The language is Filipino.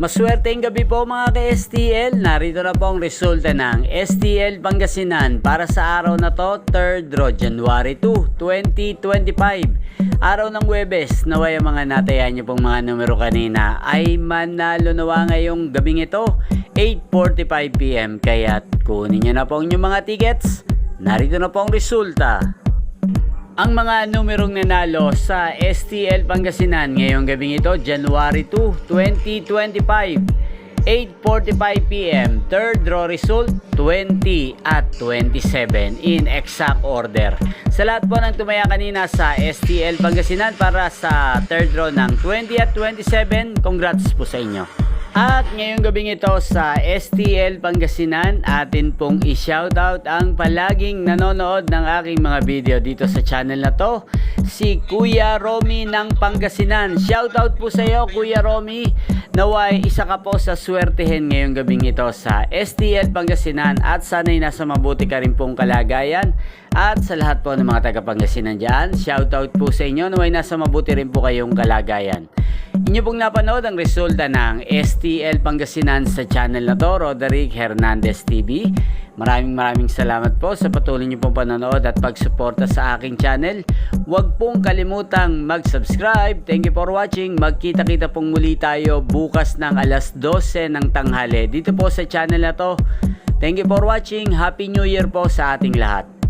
Maswerteng gabi po mga ka-STL. Narito na po ang resulta ng STL Pangasinan para sa araw na to, 3rd January 2, 2025. Araw ng Huwebes. Naway ang mga natayan niyo pong mga numero kanina ay manalo nawa ngayong gabing ito, 8:45 PM. Kaya't kunin niyo na po ang inyong mga tickets. Narito na po ang resulta. Ang mga numerong nanalo sa STL Pangasinan ngayong gabing ito, January 2, 2025, 8:45 PM, third draw result, 20 at 27 in exact order. Sa lahat po ng tumaya kanina sa STL Pangasinan para sa third draw ng 20 at 27, congrats po sa inyo. At ngayong gabing ito sa STL Pangasinan, atin pong i-shoutout ang palaging nanonood ng aking mga video dito sa channel na to, si Kuya Romy ng Pangasinan. Shoutout po sa iyo Kuya Romy, naway isa ka po sa swertehin ngayong gabing ito sa STL Pangasinan at sana'y nasa mabuti ka rin pong kalagayan. At sa lahat po ng mga taga Pangasinan dyan, shoutout po sa inyo, naway nasa mabuti rin po kayong kalagayan. Inyo pong napanood ang resulta ng STL Pangasinan sa channel na to, Roderick Hernandez TV. Maraming salamat po sa patuloy niyo pong panonood at pagsuporta sa aking channel. Huwag pong kalimutang mag-subscribe. Thank you for watching. Magkita-kita pong muli tayo bukas ng alas 12 ng tanghali dito po sa channel na to. Thank you for watching. Happy New Year po sa ating lahat.